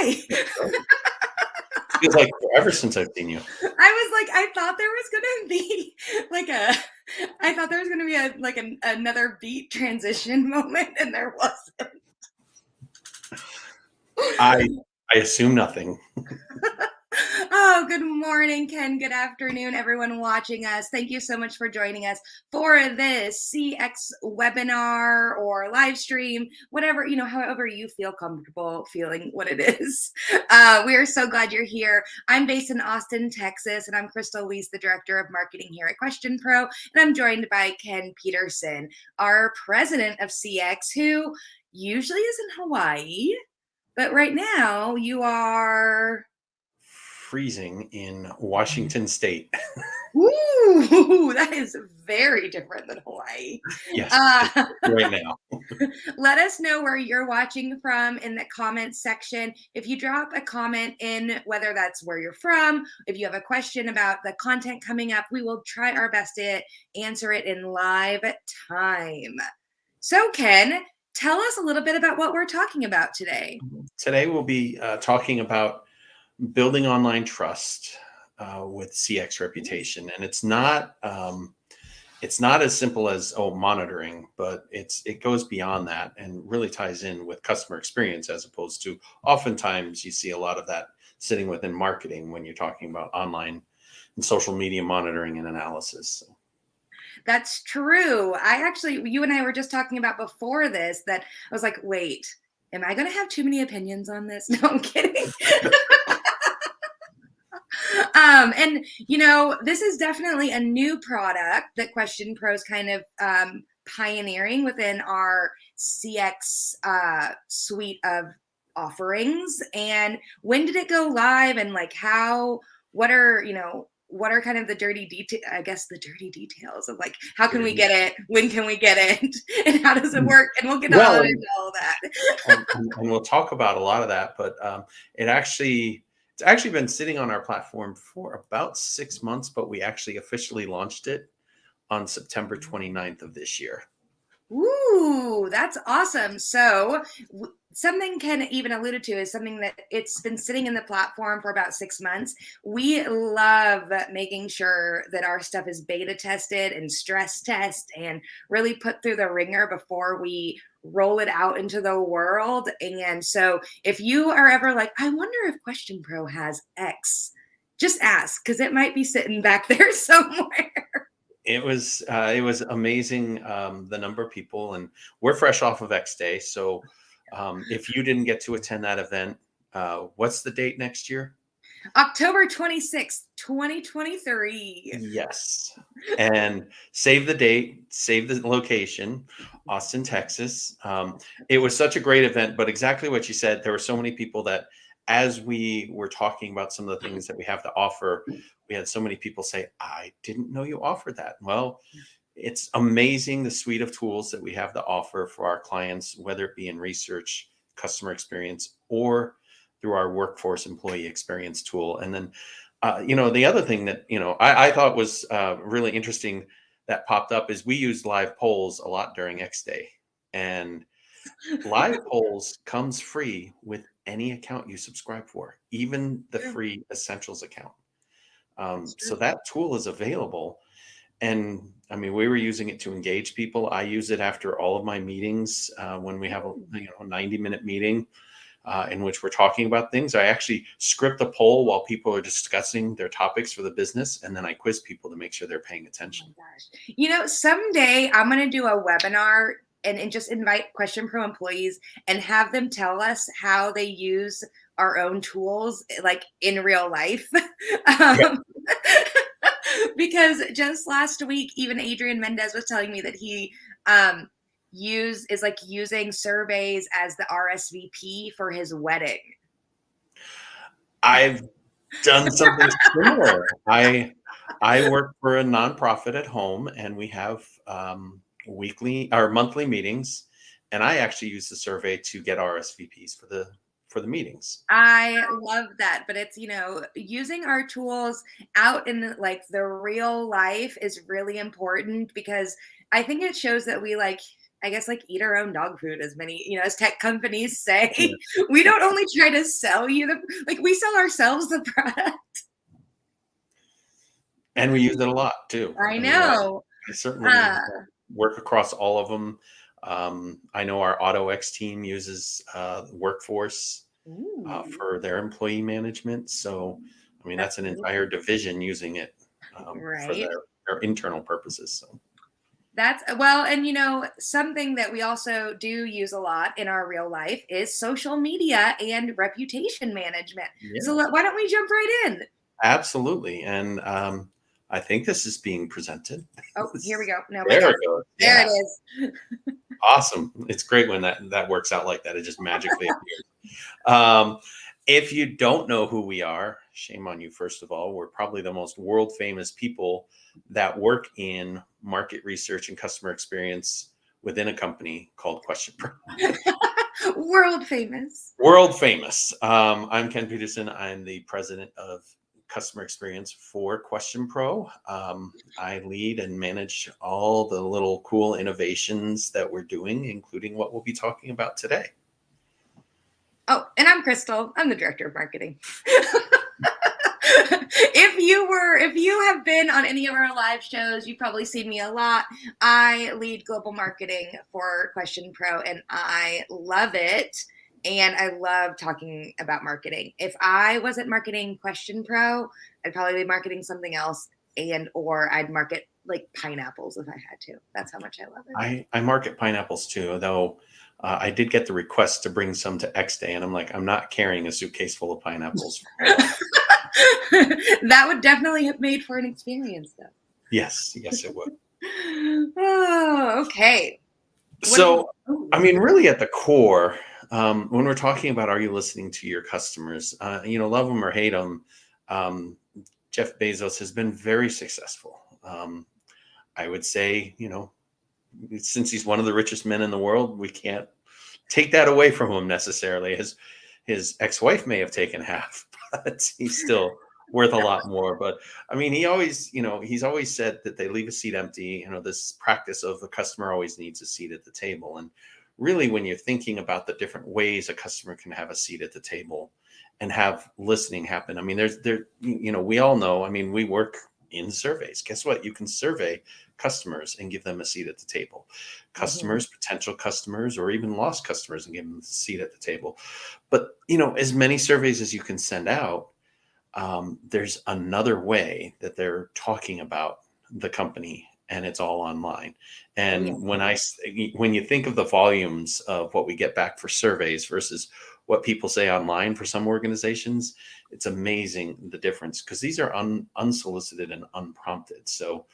Hi. Feels like forever since I've seen you. I thought there was gonna be like a, I thought there was gonna be another beat transition moment, and there wasn't. I assume nothing. Oh, good morning, Ken. Good afternoon, everyone watching us. Thank you so much for joining us for this CX webinar or live stream, whatever, however you feel comfortable feeling what it is. We are so glad you're here. I'm based in Austin, Texas, and I'm Crystal Lees, the Director of Marketing here at QuestionPro, and I'm joined by Ken Peterson, our President of CX, who usually is in Hawaii, but right now you are... Freezing in Washington State. Ooh, that is very different than Hawaii. Yes, Uh, right now. Let us know where you're watching from in the comments section. If you drop a comment in, whether that's where you're from, if you have a question about the content coming up, we will try our best to answer it in live time. So, Ken, tell us a little bit about what we're talking about today. Today we'll be talking about building online trust with CX reputation, and it's not as simple as monitoring, but it goes beyond that and really ties in with customer experience, as opposed to oftentimes you see a lot of that sitting within marketing when you're talking about online and social media monitoring and analysis. That's true. You and I were just talking about before this that I was like, wait, am I going to have too many opinions on this? No, I'm kidding. And this is definitely a new product that QuestionPro is kind of pioneering within our CX suite of offerings. And when did it go live? And what are kind of the dirty details of how can we get it? When can we get it? And how does it work? And we'll get all into all that. and we'll talk about a lot of that, but it's actually been sitting on our platform for about 6 months, but we actually officially launched it on September 29th of this year. Ooh, that's awesome. So something Ken even alluded to is something that it's been sitting in the platform for about 6 months. We love making sure that our stuff is beta tested and stress test and really put through the ringer before we roll it out into the world. And so if you are ever like, I wonder if QuestionPro has X, just ask, because it might be sitting back there somewhere. It was amazing, the number of people, and we're fresh off of X Day. So if you didn't get to attend that event, what's the date next year? October 26th, 2023. Yes. And save the date, save the location, Austin, Texas. It was such a great event, but exactly what you said, there were so many people that as we were talking about some of the things that we have to offer, we had so many people say, I didn't know you offered that. Well, it's amazing the suite of tools that we have to offer for our clients, whether it be in research, customer experience, or through our workforce employee experience tool. And then, the other thing that, I thought was really interesting that popped up is we used live polls a lot during X Day. And live polls comes free with any account you subscribe for, even the free Essentials account. So that tool is available. And I mean, we were using it to engage people. I use it after all of my meetings when we have a 90-minute meeting in which we're talking about things. I actually script a poll while people are discussing their topics for the business, and then I quiz people to make sure they're paying attention. Oh my gosh. Someday I'm going to do a webinar and just invite QuestionPro employees and have them tell us how they use our own tools like in real life. Because just last week, even Adrian Mendez was telling me that he using surveys as the RSVP for his wedding. I've done something similar. I work for a nonprofit at home, and we have weekly or monthly meetings, and I actually use the survey to get RSVPs for the meetings. I love that, but it's using our tools out in the real life is really important, because I think it shows that we I guess like eat our own dog food, as many, as tech companies say. Yeah. We don't only try to sell you like we sell ourselves the product. And we use it a lot too. I I mean, know. I certainly Uh, work across all of them. I know our AutoX team uses Workforce ooh, for their employee management. So, I mean, that's that's an really entire cool. division using it for Right. their internal purposes. So, That's well, and something that we also do use a lot in our real life is social media and reputation management. So yeah, why don't we jump right in? absolutely. And I think this is being presented. Oh, here we go. No, my There God. it goes. There it Yeah. is. Awesome. It's great when that works out like that. It just magically appears. Um, if you don't know who we are, shame on you, first of all. We're probably the most world famous people that work in market research and customer experience within a company called QuestionPro. World famous. World famous. I'm Ken Peterson. I'm the president of customer experience for QuestionPro. I lead and manage all the little cool innovations that we're doing, including what we'll be talking about today. Oh, and I'm Crystal. I'm the director of marketing. If you have been on any of our live shows, you've probably seen me a lot. I lead global marketing for Question Pro, and I love it. And I love talking about marketing. If I wasn't marketing Question Pro, I'd probably be marketing something else, and or I'd market like pineapples if I had to. That's how much I love it. I market pineapples too, though I did get the request to bring some to X Day, and I'm like, I'm not carrying a suitcase full of pineapples. That would definitely have made for an experience, though. Yes, yes, it would. Oh, okay. What do we? So, I mean, really at the core, when we're talking about are you listening to your customers, love them or hate them, Jeff Bezos has been very successful. I would say, since he's one of the richest men in the world, we can't take that away from him necessarily. His ex-wife may have taken half, but he's still worth a lot more. But I mean, he's always said that they leave a seat empty. This practice of the customer always needs a seat at the table. And really, when you're thinking about the different ways a customer can have a seat at the table and have listening happen, I mean, we all know, I mean, we work in surveys. Guess what? You can survey customers and give them a seat at the table. Mhm. Customers, potential customers, or even lost customers, and give them a seat at the table. But as many surveys as you can send out, there's another way that they're talking about the company, and it's all online. Oh yeah. And when you think of the volumes of what we get back for surveys versus what people say online for some organizations, it's amazing the difference, because these are unsolicited and unprompted. So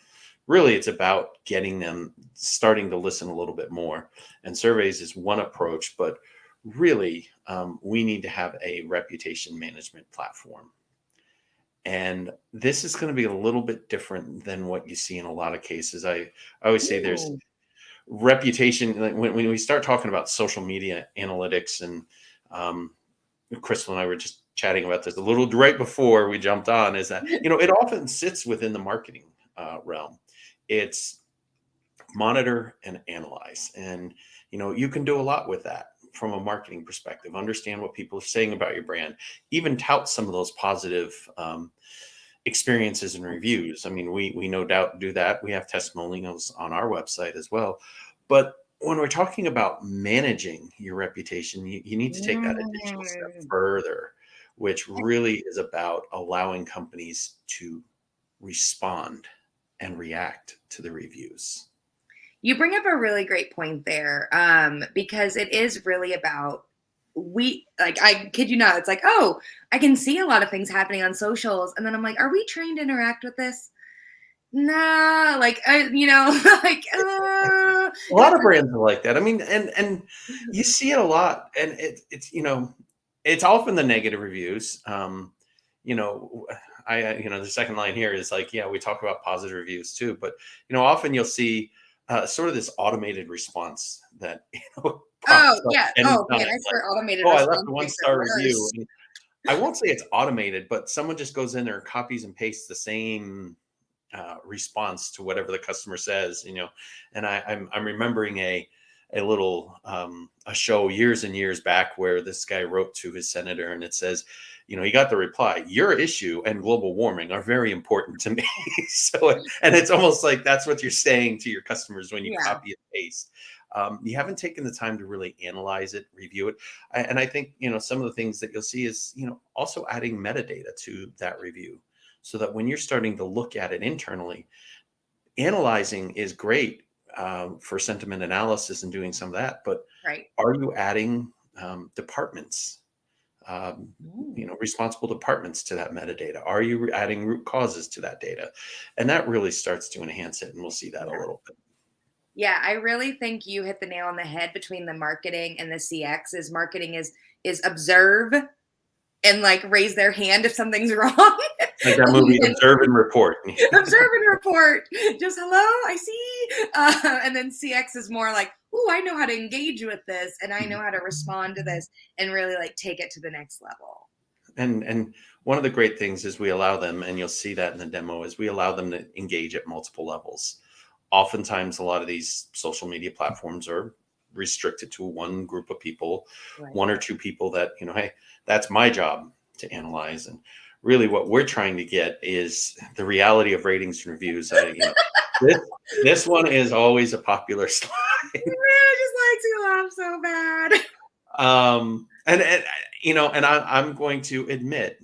really it's about getting them starting to listen a little bit more. And surveys is one approach, but really we need to have a reputation management platform. And this is going to be a little bit different than what you see in a lot of cases. I always say there's Ooh. reputation. Like when we start talking about social media analytics, and um, Crystal and I were just chatting about this a little right before we jumped on, is that, it often sits within the marketing realm. It's monitor and analyze. And, you can do a lot with that from a marketing perspective, understand what people are saying about your brand, even tout some of those positive experiences and reviews. I mean, we no doubt do that. We have testimonials on our website as well. But when we're talking about managing your reputation, you need to take that additional step Mm. further, which really is about allowing companies to respond and react to the reviews. You bring up a really great point there, because it is really about I kid you not, it's like, oh, I can see a lot of things happening on socials, and then I'm like, are we trained to interact with this? Nah, like like A and lot it's of brands are like that. I mean, and you see it a lot, and it's often the negative reviews. You know, the second line here is like, yeah, we talk about positive reviews too, but often you'll see sort of this automated response that oh pops up yeah, oh anytime. man, I Like, swear automated oh, I left response a one makes it star review. worse. And I won't say it's automated, but someone just goes in there and copies and pastes the same response to whatever the customer says. And I'm remembering a show years and years back where this guy wrote to his senator, and it says, he got the reply, your issue and global warming are very important to me. So, and it's almost like that's what you're saying to your customers when you Yeah. copy and paste. You haven't taken the time to really analyze it, review it. And I think, some of the things that you'll see is, also adding metadata to that review, so that when you're starting to look at it internally, analyzing is great for sentiment analysis and doing some of that. But Right. are you adding departments, Ooh. responsible departments to that metadata? Are you adding root causes to that data? And that really starts to enhance it. And we'll see that a Yeah. little bit. Yeah, I really think you hit the nail on the head between the marketing and the CX. Is marketing is observe and like raise their hand if something's wrong. Like that And movie, then Observe and Report. observe and report. Just hello, I see. And then CX is more like, oh, I know how to engage with this and I know how to respond to this and really like take it to the next level. And one of the great things is we allow them, and you'll see that in the demo, is we allow them to engage at multiple levels. Oftentimes, a lot of these social media platforms are restricted to one group of people, Right. one or two people that, hey, that's my job to analyze. And really what we're trying to get is the reality of ratings and reviews. This one is always a popular slide. I just like to laugh so bad. And I'm going to admit,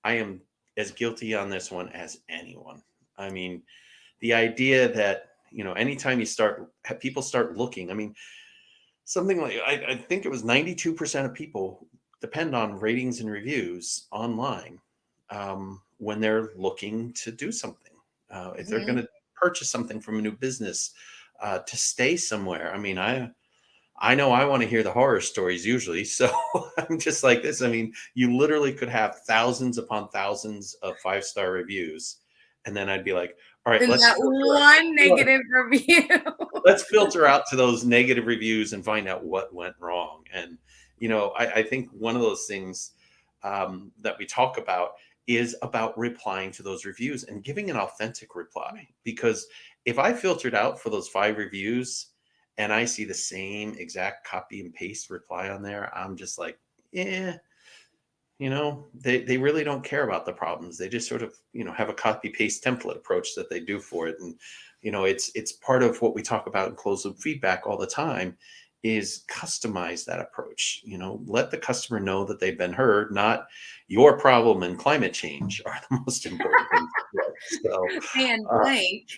I am as guilty on this one as anyone. I mean, the idea that, anytime people start looking, I mean, something like, I think it was 92% of people depend on ratings and reviews online when they're looking to do something. If they're going Mhm. to purchase something from a new business, to stay somewhere. I mean, I know I want to hear the horror stories usually. So I'm just like this. I mean, you literally could have thousands upon thousands of 5-star reviews. And then I'd be like, all right, And that one negative review. let's filter out to those negative reviews and find out what went wrong. And, I think one of those things that we talk about is about replying to those reviews and giving an authentic reply. Because if I filtered out for those 5 reviews and I see the same exact copy and paste reply on there, I'm just like, yeah, they really don't care about the problems. They just sort of, have a copy paste template approach that they do for it. And, it's part of what we talk about in closed loop feedback all the time, is customize that approach. Let the customer know that they've been heard, not your problem and climate change are the most important things. So, And uh, blank.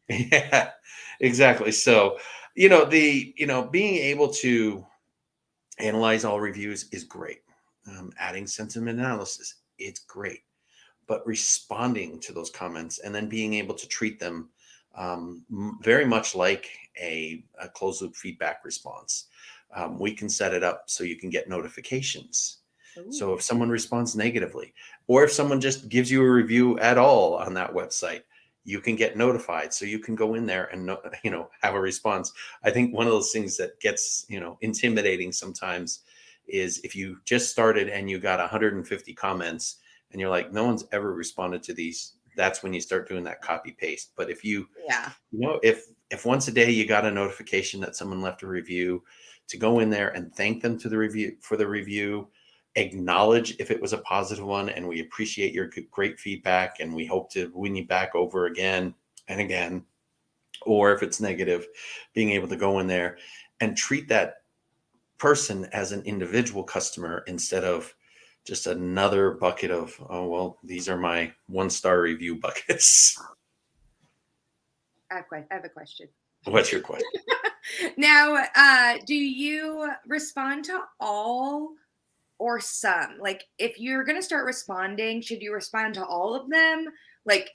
yeah, exactly. So, being able to analyze all reviews is great. Adding sentiment analysis, it's great. But responding to those comments and then being able to treat them very much like a closed loop feedback response. We can set it up so you can get notifications. So Ooh. if someone responds negatively, or if someone just gives you a review at all on that website, you can get notified. So you can go in there and have a response. I think one of those things that gets intimidating sometimes is if you just started and you got 150 comments and you're like, no one's ever responded to these. That's when you start doing that copy paste. But if Yeah. if once a day you got a notification that someone left a review, to go in there and thank them to the review for the review, acknowledge if it was a positive one, and we appreciate your great feedback, and we hope to win you back over again and again. Or if it's negative, being able to go in there and treat that person as an individual customer instead of just another bucket of, oh well, these are my 1-star review buckets. I have a question. What's your question? Now, do you respond to all or some? Like, if you're going to start responding, should you respond to all of them? Like,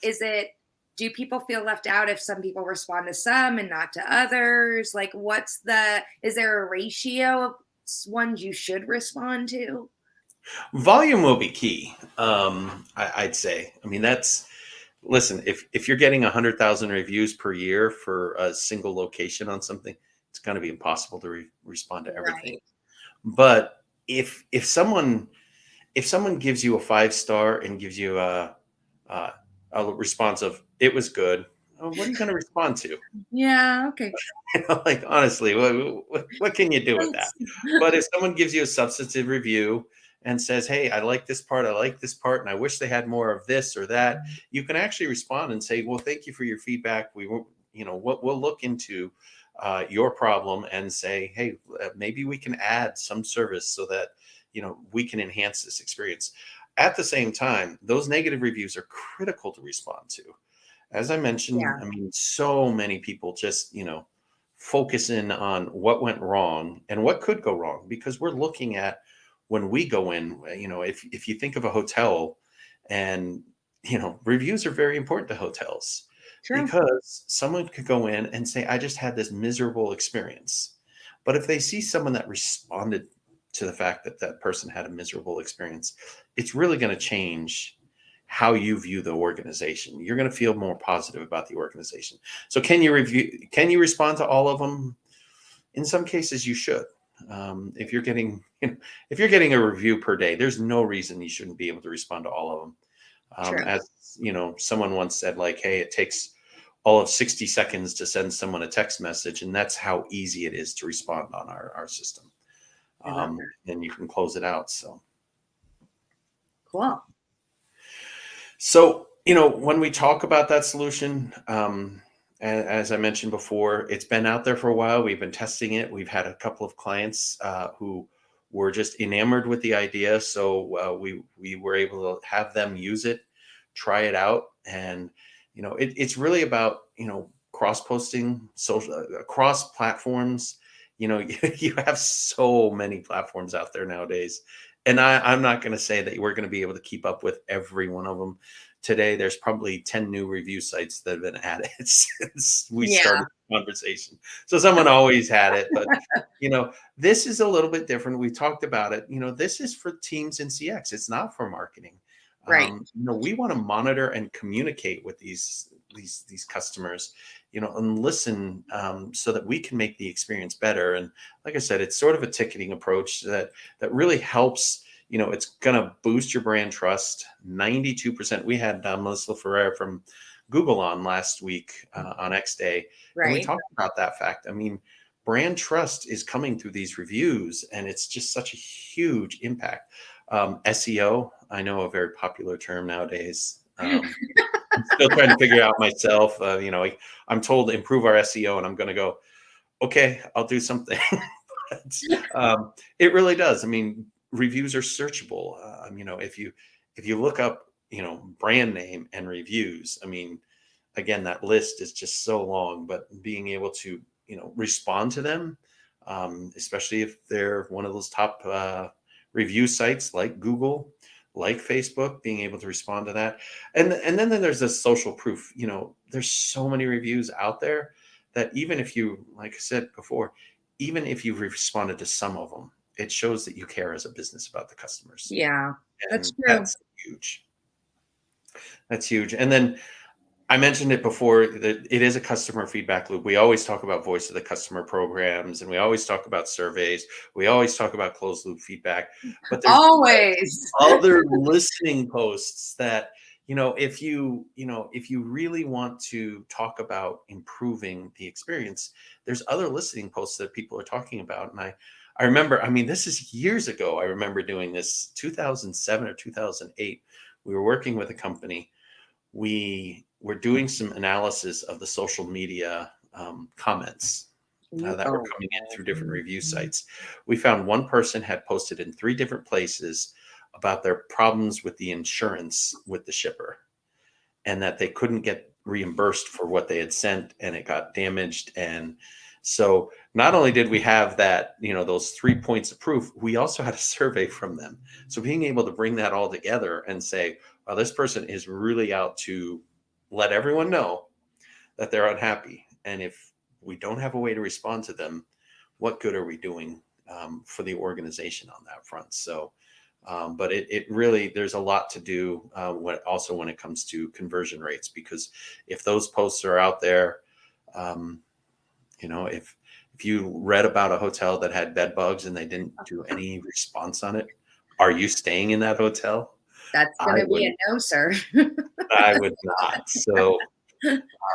do people feel left out if some people respond to some and not to others? Like, is there a ratio of ones you should respond to? Volume will be key. I'd say. I mean, listen. If you're getting 100,000 reviews per year for a single location on something, it's going to be impossible to respond to everything. Right. But if someone gives you a 5-star and gives you a response of, it was good, what are you going to respond to? Yeah, okay. Like, honestly, what can you do with that? But if someone gives you a substantive review and says, hey, I like this part, I like this part, and I wish they had more of this or that, you can actually respond and say, well, thank you for your feedback. We will, we'll look into your problem and say, hey, maybe we can add some service so that, we can enhance this experience. At the same time, those negative reviews are critical to respond to. As I mentioned, Yeah, I mean, so many people just, focus in on what went wrong and what could go wrong because we're looking at when we go in, if you think of a hotel and, reviews are very important to hotels true. because someone could go in and say, I just had this miserable experience. But if they see someone that responded to the fact that that person had a miserable experience, it's really going to change how you view the organization. You're going to feel more positive about the organization. So can you respond to all of them? In some cases you should. If you're getting, if you're getting a review per day, there's no reason you shouldn't be able to respond to all of them. True. As someone once said, like, hey, it takes all of 60 seconds to send someone a text message, and that's how easy it is to respond on our system. I love that. And you can close it out. Cool. So, when we talk about that solution, as I mentioned before, it's been out there for a while. We've been testing it. We've had a couple of clients who were just enamored with the idea. So we were able to have them use it, try it out, and it's really about cross posting, social cross platforms. You have so many platforms out there nowadays. And I'm not going to say that we're going to be able to keep up with every one of them. Today, there's probably 10 new review sites that have been added since we Yeah, started the conversation. So someone always had it, but this is a little bit different. We talked about it. This is for teams in CX. It's not for marketing. right. We want to monitor and communicate with these customers, and listen, so that we can make the experience better. And like I said, it's sort of a ticketing approach that really helps. It's going to boost your brand trust. 92%. We had Melissa Ferrer from Google on last week on X Day, and we Right. talked about that fact. I mean, brand trust is coming through these reviews, and it's just such a huge impact. SEO, I know, a very popular term nowadays. I'm still trying to figure out myself. I'm told to improve our SEO, and I'm going to go, okay, I'll do something. But, it really does. I mean, reviews are searchable. If you look up, brand name and reviews, I mean, again, that list is just so long. But being able to, respond to them, especially if they're one of those top review sites like Google, like Facebook, being able to respond to that. And then there's this social proof. There's so many reviews out there that even if you, like I said before, even if you've responded to some of them, it shows that you care as a business about the customers. Yeah, that's And true. that's huge. That's huge. And then I mentioned it before that it is a customer feedback loop. We always talk about voice of the customer programs, and we always talk about surveys. We always talk about closed loop feedback, but there's Always. other listening posts that, if you really want to talk about improving the experience, there's other listening posts that people are talking about. And I remember, I mean, this is years ago. I remember doing this 2007 or 2008. We were working with a company. We were doing some analysis of the social media comments that were Oh, coming in through different review sites. We found one person had posted in 3 different places about their problems with the insurance with the shipper, and that they couldn't get reimbursed for what they had sent, and it got damaged. And so not only did we have that, those 3 points of proof, we also had a survey from them. So being able to bring that all together and say, well, this person is really out to let everyone know that they're unhappy. And if we don't have a way to respond to them, what good are we doing for the organization on that front? So, but it really, there's a lot to do when it comes to conversion rates, because if those posts are out there, if you read about a hotel that had bed bugs and they didn't do any response on it, are you staying in that hotel? that's I gonna be would a no, sir. I would not. So,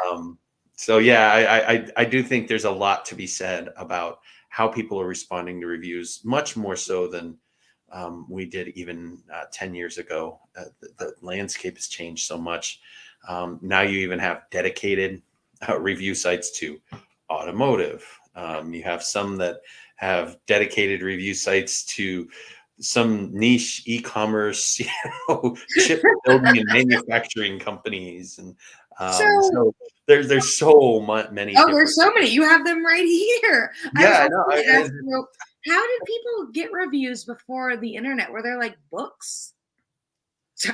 Um, so yeah, I do think there's a lot to be said about how people are responding to reviews, much more so than we did even 10 years ago. The landscape has changed so much. Now you even have dedicated review sites to automotive. You have some that have dedicated review sites to some niche e-commerce, chip building and manufacturing companies, and So, so there's so many oh, there's different. so many. You have them right here. I Yeah, was I also know. going to ask you, how did people get reviews before the internet? Were there like books?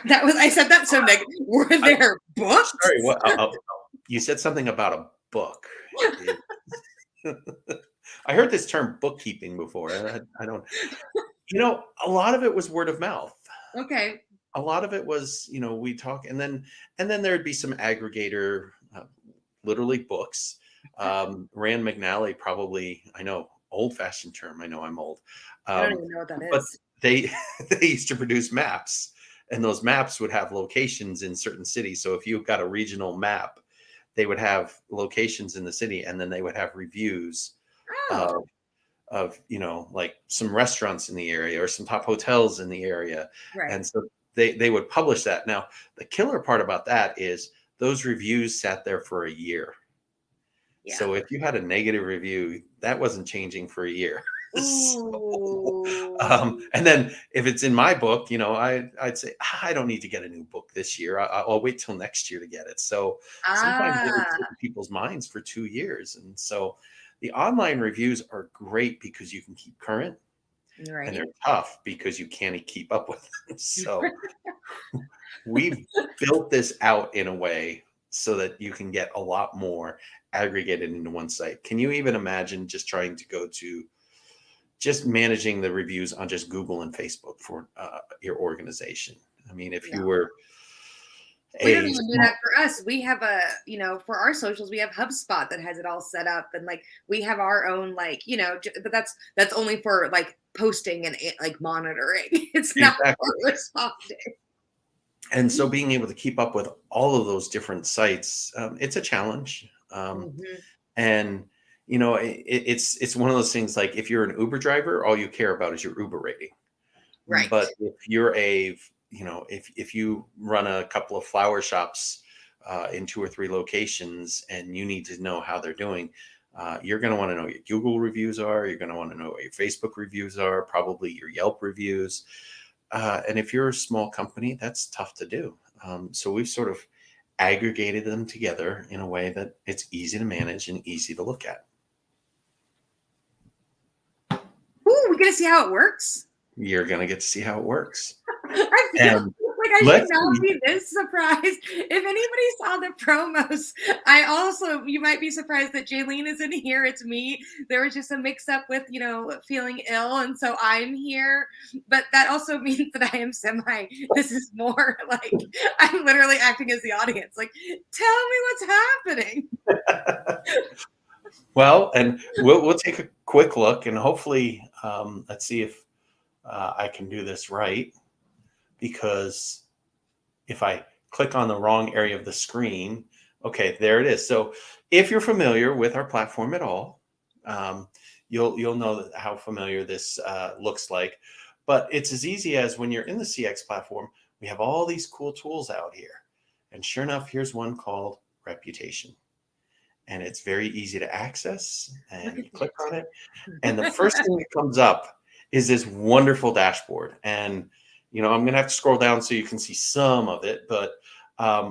That was I said that so negative. Were I, there books? sorry, what? You said something about a book. It- I heard this term bookkeeping before. I don't. A lot of it was word of mouth. Okay. A lot of it was, we talk, and then there'd be some aggregator, literally books. Rand McNally, probably, I know, old fashioned term. I know I'm old, I don't um, even know what that but is. they they used to produce maps, and those maps would have locations in certain cities. So if you got a regional map, they would have locations in the city, and then they would have reviews Oh, of like some restaurants in the area or some top hotels in the area, right. and so they would publish that. Now the killer part about that is those reviews sat there for a year, Yeah. so if you had a negative review, that wasn't changing for a year. So, Ooh. and then if it's in my book, I'd say, I don't need to get a new book this year. I'll wait till next year to get it. So sometimes it would sit Ah, in people's minds for 2 years. And so the online reviews are great because you can keep current, and they're right. tough because you can't keep up with them. So we've built this out in a way so that you can get a lot more aggregated into one site. Can you even imagine just trying to go to just managing the reviews on just Google and Facebook for your organization? I mean, if No. you were We don't a even do small, that for us. We have for our socials, we have HubSpot that has it all set up, and like we have our own but that's only for like posting and like monitoring. It's not for exactly. responding. And so being able to keep up with all of those different sites, it's a challenge. Mhm. And it's one of those things, like if you're an Uber driver, all you care about is your Uber rating. Right. But if you're if you run a couple of flower shops in 2 or 3 locations, and you need to know how they're doing, you're going to want to know what your Google reviews are. You're going to want to know what your Facebook reviews are, probably your Yelp reviews. And if you're a small company, that's tough to do. So we've sort of aggregated them together in a way that it's easy to manage and easy to look at. Ooh, we get to see how it works. You're going to get to see how it works. I feel And like I should let's not see. be this surprised. If anybody saw the promos, you might be surprised that Jaylene is in here. It's me. There was just a mix up with, feeling ill. And so I'm here. But that also means that I am this is more like I'm literally acting as the audience. Like, tell me what's happening. Well, and we'll take a quick look, and hopefully, let's see if I can do this right, because if I click on the wrong area of the screen, okay, there it is. So if you're familiar with our platform at all, you'll know how familiar this looks like. But it's as easy as, when you're in the CX platform, we have all these cool tools out here. And sure enough, here's one called Reputation. And it's very easy to access. Look And at you click on it, and the first that. thing that comes up is this wonderful dashboard. And I'm going to have to scroll down so you can see some of it. But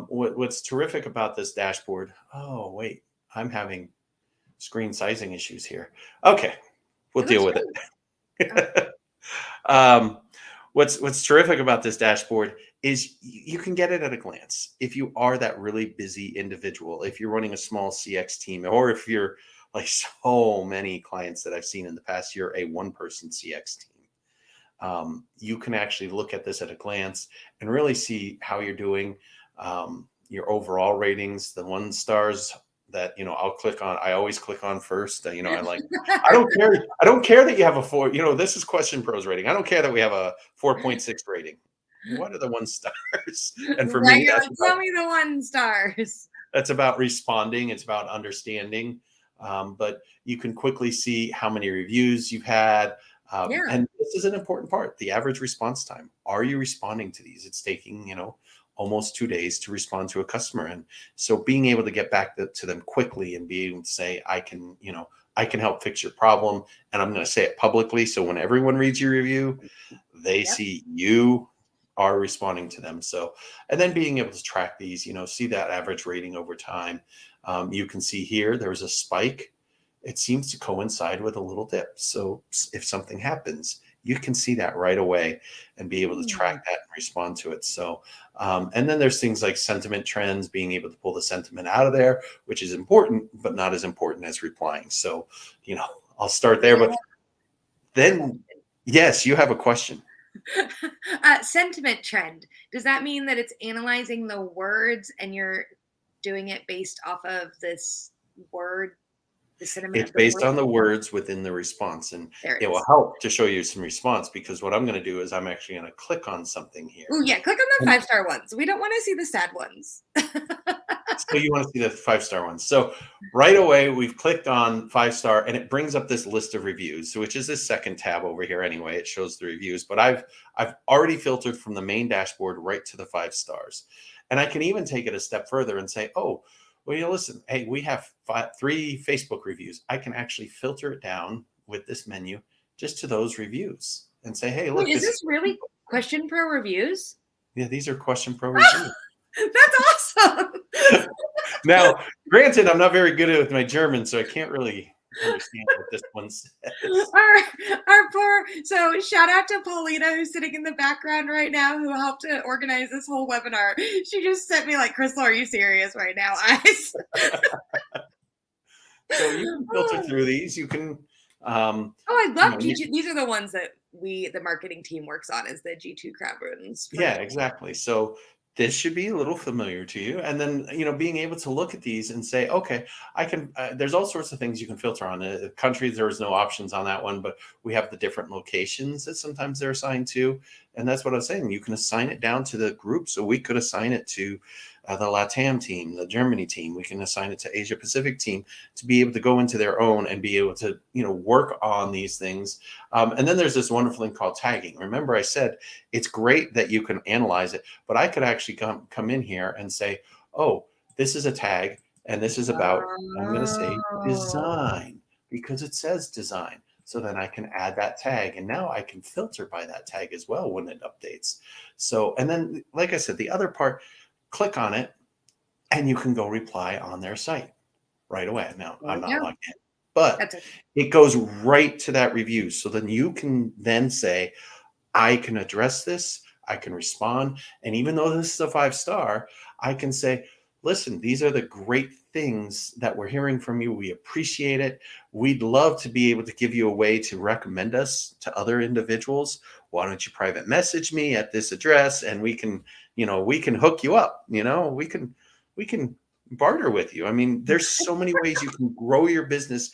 what's terrific about this dashboard? Oh, wait, I'm having screen sizing issues here. Okay, we'll It deal looks with great. Oh, it. um, what's terrific about this dashboard is you can get it at a glance. If you are that really busy individual, if you're running a small CX team, or if you're like so many clients that I've seen in the past year, a one-person CX team, you can actually look at this at a glance and really see how you're doing, your overall ratings, the 1 stars that I'll click on. I always click on first. I like. I don't care. I don't care that you have a 4. This is QuestionPro's rating. I don't care that we have a 4.6 rating. What are the 1 stars? And for right. me, You're that's like, about tell me the 1 stars. That's about responding. It's about understanding. But you can quickly see how many reviews you've had. Yeah. And this is an important part, the average response time. Are you responding to these? It's taking, almost 2 days to respond to a customer. And so being able to get back to them quickly and be able to say, I can help fix your problem. And I'm going to say it publicly. So when everyone reads your review, they Yep. see you are responding to them. So, and then being able to track these, see that average rating over time. You can see here, there was a spike. It seems to coincide with a little dip. So if something happens, you can see that right away and be able to Mm. track that and respond to it. So, and then there's things like sentiment trends, being able to pull the sentiment out of there, which is important, but not as important as replying. So, I'll start there, but then, yes, you have a question. Sentiment trend. Does that mean that it's analyzing the words and you're doing it based off of this word, the sentiment It's of the based word? on the words within the response, and There it it will is. help to show you some response because what I'm going to do is I'm actually going to click on something here. Oh yeah, click on the And 5-star ones. We don't want to see the sad ones. so you want to see the 5-star ones. So right away, we've clicked on 5-star and it brings up this list of reviews, which is this second tab over here anyway. It shows the reviews, but I've already filtered from the main dashboard right to the 5 stars. And I can even take it a step further and say, oh, well, listen, hey, we have 3 Facebook reviews. I can actually filter it down with this menu just to those reviews and say, hey, Wait, look, is this this is, really Question Pro reviews? yeah, these are Question Pro reviews. That's awesome. Now, granted, I'm not very good with my German, so I can't really understand what this one says. our poor, so shout out to Paulina who's sitting in the background right now who helped to organize this whole webinar. She just sent me like, Crystal, are you serious right now? Eyes. So you can filter through these. You can, Oh, I you love know, G2. These are the ones that the marketing team works on, is the G2 crowd runes for yeah, sure. exactly. So this should be a little familiar to you. And then, being able to look at these and say, okay, I can, there's all sorts of things you can filter on. Countries, there was no options on that one, but we have the different locations that sometimes they're assigned to. And that's what I was saying. You can assign it down to the group. So we could assign it to the LATAM team, the Germany team. We can assign it to Asia Pacific team to be able to go into their own and be able to, work on these things. And then there's this wonderful thing called tagging. Remember, I said it's great that you can analyze it, but I could actually come in here and say, oh, this is a tag and this is about, I'm going to say Oh, design because it says design. So then I can add that tag and now I can filter by that tag as well when it updates. So, and then, like I said, the other part, click on it and you can go reply on their site right away. Now, there I'm we not go. logged in, but That's a it goes right to that review. So then you can then say, I can address this, I can respond. And even though this is a 5-star, I can say, listen, these are the great things that we're hearing from you. We appreciate it. We'd love to be able to give you a way to recommend us to other individuals. Why don't you private message me at this address and we can hook you up, we can barter with you. I mean, there's so many ways you can grow your business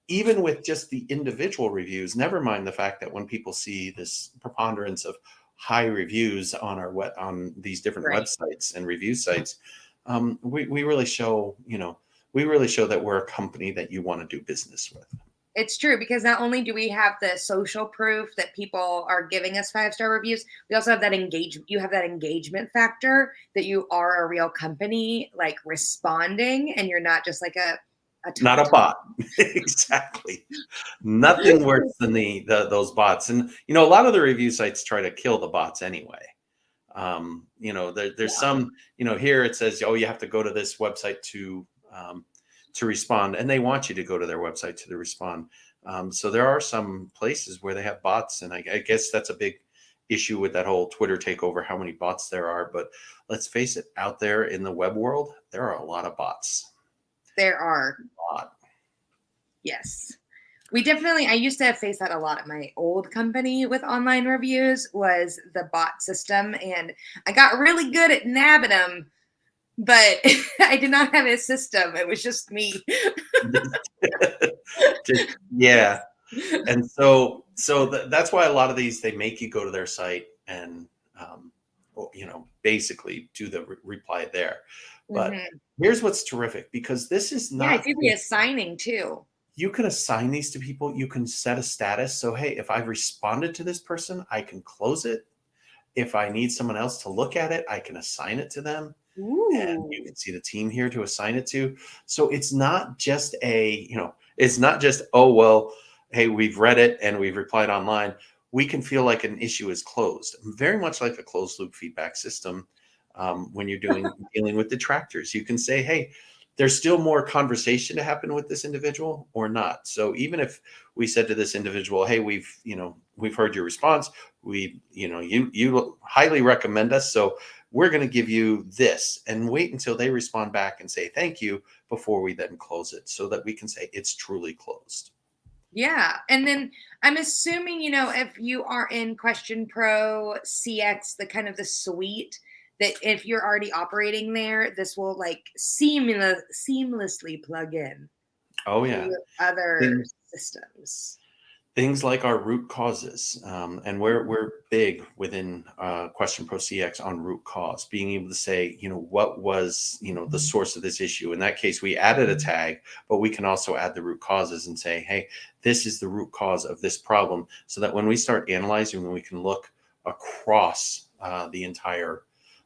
even with just the individual reviews, never mind the fact that when people see this preponderance of high reviews on on these different great. websites and review sites, we really show, we really show that we're a company that you want to do business with. It's true because not only do we have the social proof that people are giving us 5-star reviews, we also have that engagement. You have that engagement factor that you are a real company, like responding, and you're not just like a Not a taunt. bot. Exactly. Nothing worse than those bots. And a lot of the review sites try to kill the bots anyway. There's Yeah. some, here it says, oh, you have to go to this website to respond, and they want you to go to their website to respond. So there are some places where they have bots, and I guess that's a big issue with that whole Twitter takeover, how many bots there are. But let's face it, out there in the web world, there are a lot of bots. There are. A lot. Yes. We definitely, I used to face that a lot at my old company with online reviews, was the bot system. And I got really good at nabbing them, but I did not have a system. It was just me. Just, yeah. And so that's why a lot of these, they make you go to their site and basically do the reply there. But Hmm. here's what's terrific, because this is Yeah, I not, see the assigning too. you can assign these to people. You can set a status. So, hey, if I've responded to this person, I can close it. If I need someone else to look at it, I can assign it to them. And you Ooh. can see the team here to assign it to. So it's not just it's not just, oh, well, hey, we've read it and we've replied online. We can feel like an issue is closed, very much like a closed loop feedback system. When you're dealing with detractors, you can say, hey, there's still more conversation to happen with this individual or not. So even if we said to this individual, hey, we've heard your response, you highly recommend us, so we're going to give you this, and wait until they respond back and say thank you before we then close it, so that we can say it's truly closed. Yeah. And then I'm assuming, if you are in QuestionPro CX, the kind of the suite, that if you're already operating there, this will like seamlessly plug in Oh to yeah. your other Things systems. things like our root causes, and we're big within QuestionPro CX on root cause, being able to say, what was, the source of this issue. In that case, we added a tag, but we can also add the root causes and say, hey, this is the root cause of this problem, so that when we start analyzing, we can look across the entire,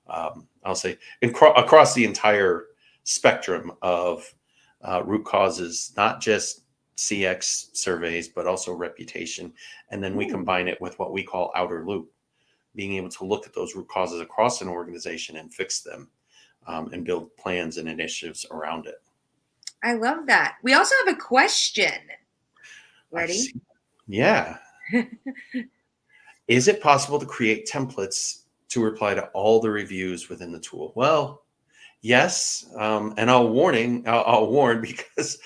I'll say, across the entire spectrum of root causes, not just CX surveys, but also reputation. And then we Ooh, combine it with what we call outer loop, being able to look at those root causes across an organization and fix them, and build plans and initiatives around it. I love that. We also have a question. I Ready? see. Yeah. Is it possible to create templates to reply to all the reviews within the tool? Well, yes, and I'll warn because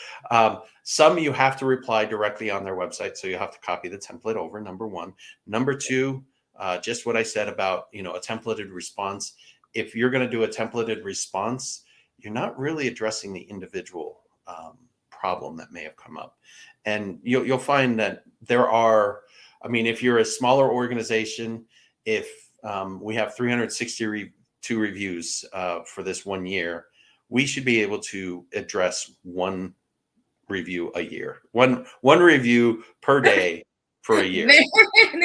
some you have to reply directly on their website, so you have to copy the template over. Number one. Number two, just what I said about a templated response. If you're going to do a templated response, you're not really addressing the individual problem that may have come up, and you'll find that there are. I mean, if you're a smaller organization, if we have 362 reviews for this 1 year, we should be able to address one review a year, one review per day for a year,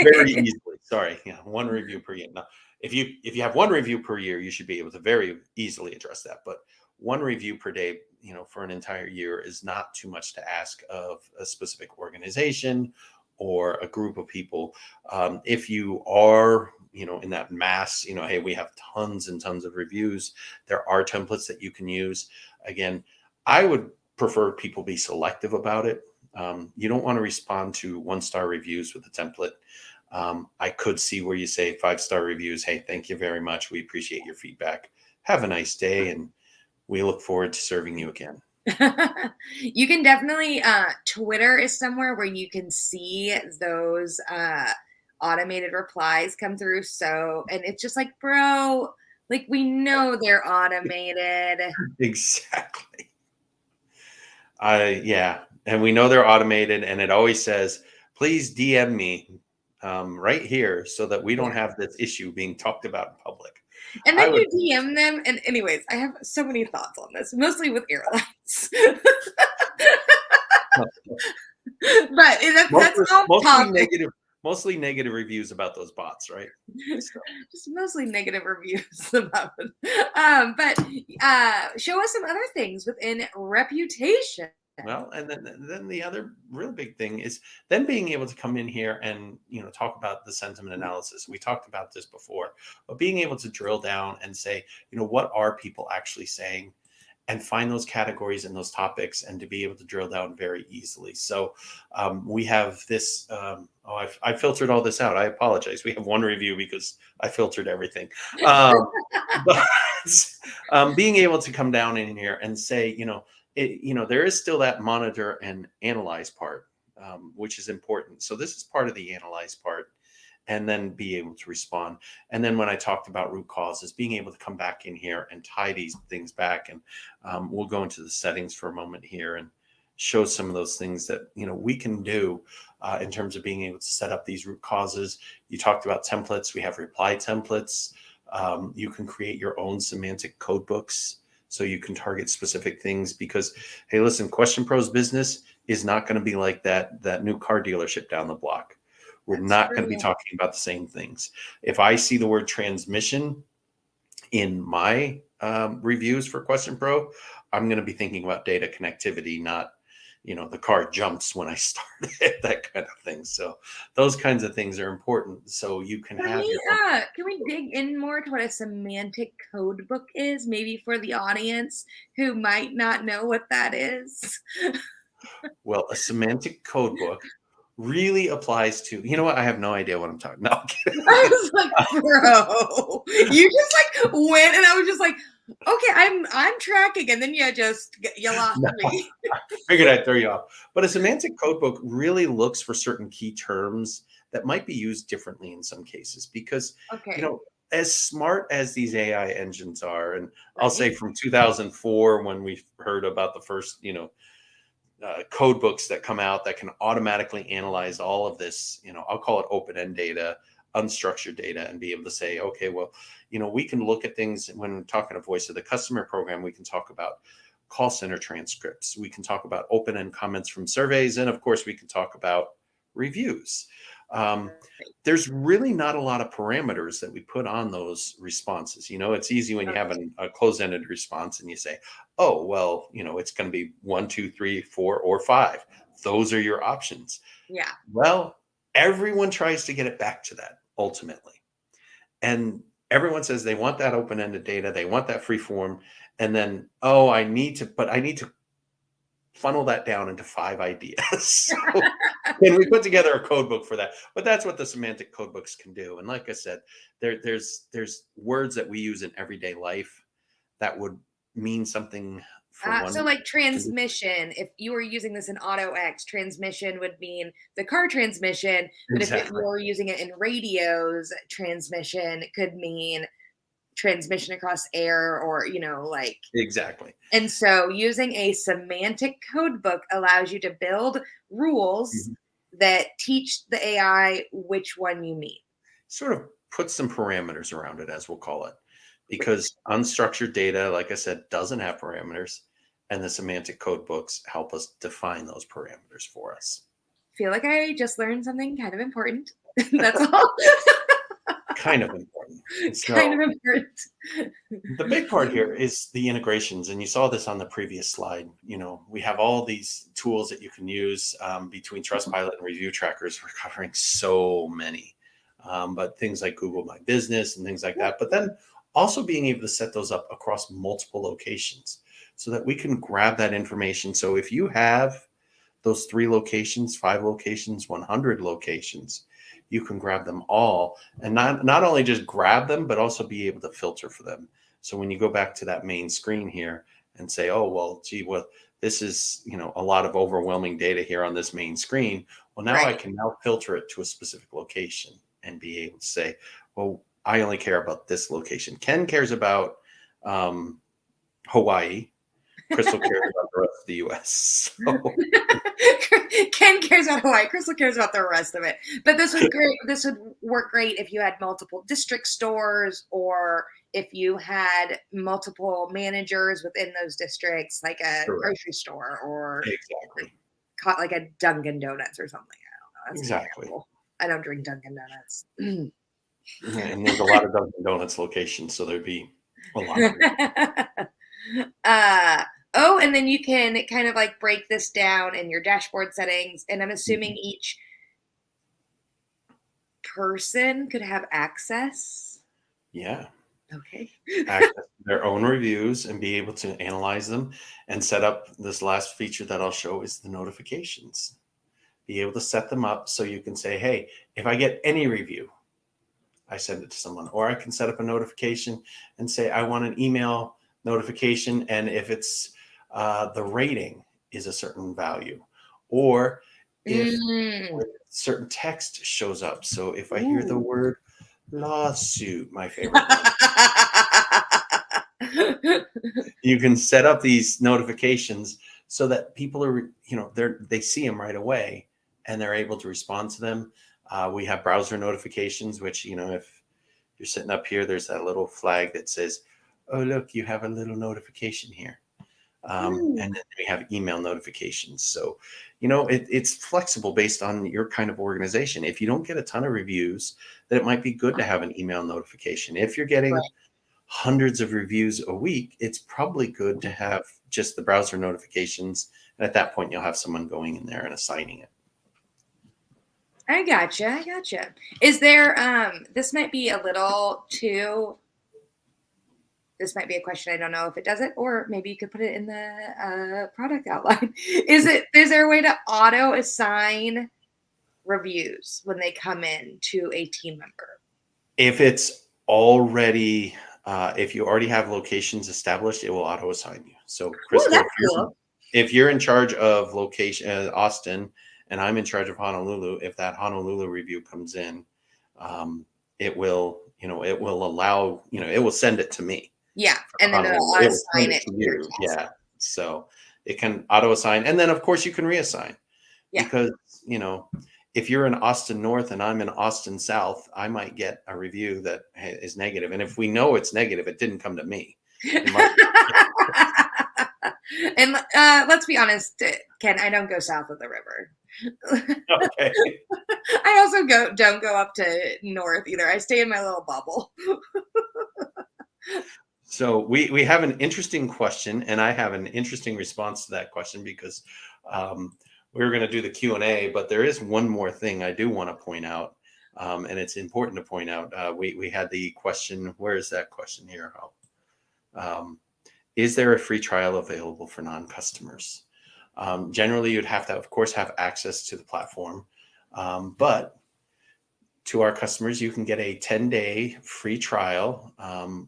very easily. Sorry, yeah, one review per year. Now, if you have one review per year, you should be able to very easily address that. But one review per day, for an entire year is not too much to ask of a specific organization or a group of people. If you are, in that mass, hey, we have tons and tons of reviews, there are templates that you can use. Again, I would prefer people be selective about it. You don't want to respond to 1-star reviews with a template. I could see where you say 5-star reviews. Hey, thank you very much. We appreciate your feedback. Have a nice day, and we look forward to serving you again. You can definitely Twitter is somewhere where you can see those automated replies come through. So, and it's just like, bro, like we know they're automated. Exactly. Yeah, and we know they're automated, and it always says, "Please DM me right here, so that we don't Yeah. have this issue being talked about in public." And then I would. you DM them. And anyways, I have so many thoughts on this, mostly with airlines. But that's Mostly, off mostly topic. negative, mostly negative reviews about those bots, right? So, Just mostly negative reviews about it. But show us some other things within reputation. well, and then the other real big thing is then being able to come in here and talk about the sentiment analysis. We talked about this before, but being able to drill down and say, what are people actually saying, and find those categories and those topics, and to be able to drill down very easily. So we have this. I filtered all this out. I apologize. We have one review because I filtered everything. But being able to come down in here and say, there is still that monitor and analyze part, which is important. So this is part of the analyze part, and then be able to respond. And then when I talked about root causes, being able to come back in here and tie these things back. And we'll go into the settings for a moment here and show some of those things that we can do in terms of being able to set up these root causes. You talked about templates. We have reply templates. You can create your own semantic code books. so you can target specific things. Because, hey, listen, QuestionPro's business is not going to be like that new car dealership down the block. We're That's not going to be true. talking about the same things. If I see the word transmission in my reviews for QuestionPro, I'm going to be thinking about data connectivity, not, the car jumps when I start it, that kind of thing. So those kinds of things are important. So you can Can have we your own. dig in more to what a semantic code book is, maybe for the audience who might not know what that is? Well, a semantic code book really applies to, you know what? I have no idea what I'm talking. No, I'm I kidding. was like, bro, you just like went, and I was just like, okay, I'm tracking, and then you lost No, me. I figured I'd throw you off. But a semantic code book really looks for certain key terms that might be used differently in some cases because, Okay, as smart as these AI engines are, and I'll right. say from 2004 when we heard about the first, code books that come out that can automatically analyze all of this, I'll call it open end data, unstructured data, and be able to say, okay, well, we can look at things when we're talking a voice of the customer program. We can talk about call center transcripts. We can talk about open end comments from surveys. And of course, we can talk about reviews. Um, there's really not a lot of parameters that we put on those responses. It's easy when you have a closed ended response and you say, oh, well, it's going to be 1, 2, 3, 4, or 5. Those are your options. Yeah. Well, everyone tries to get it back to that ultimately. And everyone says they want that open ended data, they want that free form. And then, oh, I need to funnel that down into 5 ideas. So can we put together a code book for that? But that's what the semantic code books can do. And like I said, there's words that we use in everyday life that would mean something for So one. like transmission, if you were using this in Auto X, transmission would mean the car transmission, but if you Exactly. were using it in radios, transmission could mean transmission across air, or like. Exactly. And so using a semantic code book allows you to build rules Mhm. that teach the AI which one you mean. Sort of put some parameters around it, as we'll call it, Great. because unstructured data, like I said, doesn't have parameters, and the semantic code books help us define those parameters for us. Feel like I just learned something kind of important. That's all. Kind of important. Kind of So important. the big part here is the integrations, and you saw this on the previous slide. We have all these tools that you can use between Trustpilot and review trackers. We're covering so many, but things like Google My Business and things like that. But then also being able to set those up across multiple locations so that we can grab that information. So if you have those 3 locations, 5 locations, 100 locations, you can grab them all and not only just grab them, but also be able to filter for them. So when you go back to that main screen here and say, oh, well, gee, well, this is, a lot of overwhelming data here on this main screen. Well, now I Right. can now filter it to a specific location and be able to say, well, I only care about this location. Ken cares about Hawaii. Crystal cares about the rest of the US. So Ken cares about Hawaii. Crystal cares about the rest of it. But this would great. This would work great if you had multiple district stores, or if you had multiple managers within those districts, like a correct. grocery store, or Exactly. like a Dunkin' Donuts or something. I don't know. That's an Exactly. example. I don't drink Dunkin' Donuts. Yeah, and there's a lot of Dunkin' Donuts locations, so there'd be a lot of them. uh, oh, and then you can kind of like break this down in your dashboard settings. And I'm assuming Mhm. each person could have access. Yeah, Okay. access to their own reviews and be able to analyze them and set up this last feature that I'll show is the notifications. Be able to set them up so you can say, hey, if I get any review, I send it to someone, or I can set up a notification and say, I want an email notification. And if it's the rating is a certain value, or if Mm. certain text shows up. So if I hear the Ooh. word lawsuit, my favorite one, you can set up these notifications so that people are, they see them right away and they're able to respond to them. We have browser notifications, which, if you're sitting up here, there's that little flag that says oh, look, you have a little notification here. Mm, And then we have email notifications. So, it's flexible based on your kind of organization. If you don't get a ton of reviews, then it might be good to have an email notification. If you're getting right. hundreds of reviews a week, it's probably good to have just the browser notifications. And at that point, you'll have someone going in there and assigning it. I gotcha. I gotcha. Is there this might be a little too this might be a question. I don't know if it does it, or maybe you could put it in the product outline. Is there a way to auto assign reviews when they come in to a team member? If it's already, if you already have locations established, it will auto assign you. So, Oh, Crystal, that's cool. if you're in charge of location, Austin, and I'm in charge of Honolulu, if that Honolulu review comes in, it will, it will allow, it will send it to me Yeah, from and then it'll Honolulu. It will send assign it it to to your you. task. Yeah. So it can auto assign. And then, of course, you can reassign Yeah. because, if you're in Austin North and I'm in Austin South, I might get a review that is negative. And if we know it's negative, it didn't come to me. It must. And let's be honest, Ken, I don't go south of the river. Okay. I also don't go up to north either. I stay in my little bubble. So we have an interesting question, and I have an interesting response to that question because we were going to do the Q&A, but there is one more thing I do want to point out, and it's important to point out. We had the question. Where is that question here? Is there a free trial available for non-customers? Generally, you'd have to, of course, have access to the platform, but to our customers, you can get a 10-day free trial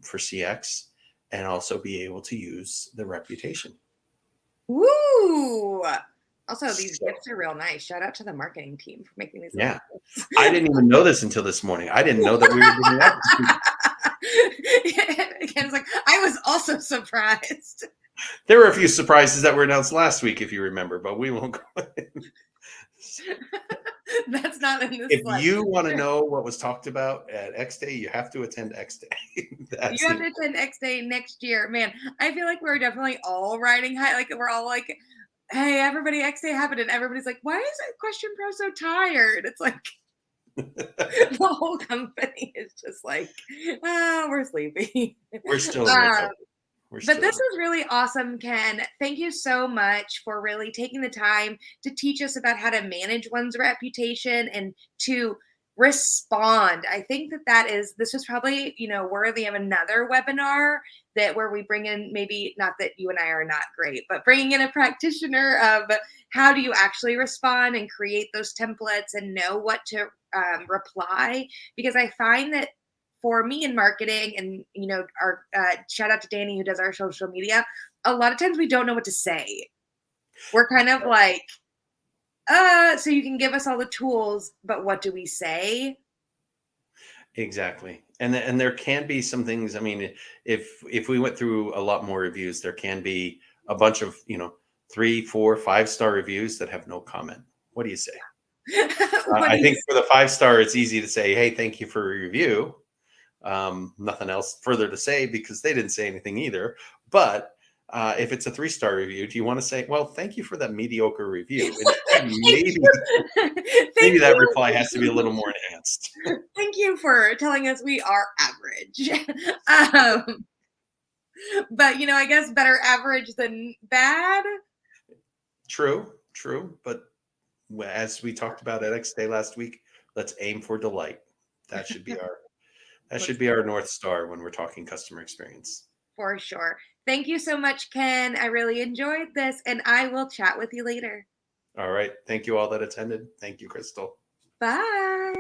for CX and also be able to use the reputation. Woo! Also, these So, gifts are real nice. Shout out to the marketing team for making these little yeah, gifts. I didn't even know this until this morning. I didn't know that we were doing that. Ken's like, I was also surprised. There were a few surprises that were announced last week, if you remember, but we won't go in. That's not in this If slide. you want to know what was talked about at X Day, you have to attend X Day. You That's have it. to attend X Day next year. Man, I feel like we're definitely all riding high. Like we're all like, hey, everybody, X Day happened. And everybody's like, why is it Question Pro so tired? It's like the whole company is just like, we're sleepy. We're still in um, recovery. We're But still this in. is really awesome, Ken. Thank you so much for really taking the time to teach us about how to manage one's reputation and to respond. I think this was probably, worthy of another webinar that where we bring in, maybe not that you and I are not great, but bringing in a practitioner of how do you actually respond and create those templates and know what to reply, because I find that for me in marketing and our shout out to Danny who does our social media, a lot of times we don't know what to say. We're kind of like, so you can give us all the tools, but what do we say? Exactly. And there can be some things, I mean, if we went through a lot more reviews, there can be a bunch of, 3, 4, 5-star reviews that have no comment. What do you say? What do I you think for the 5-star, it's easy to say, hey, thank you for your review. Nothing else further to say because they didn't say anything either. But if it's a 3-star review, do you want to say, well, thank you for that mediocre review? And thank maybe you. maybe Thank that reply has to be a little you. more enhanced. Thank you for telling us we are average. um, but I guess better average than bad. True, true. But as we talked about at X Day last week, let's aim for delight. That should be our that should Let's be our North Star when we're talking customer experience. For sure. Thank you so much, Ken. I really enjoyed this, and I will chat with you later. All right. Thank you all that attended. Thank you, Crystal. Bye.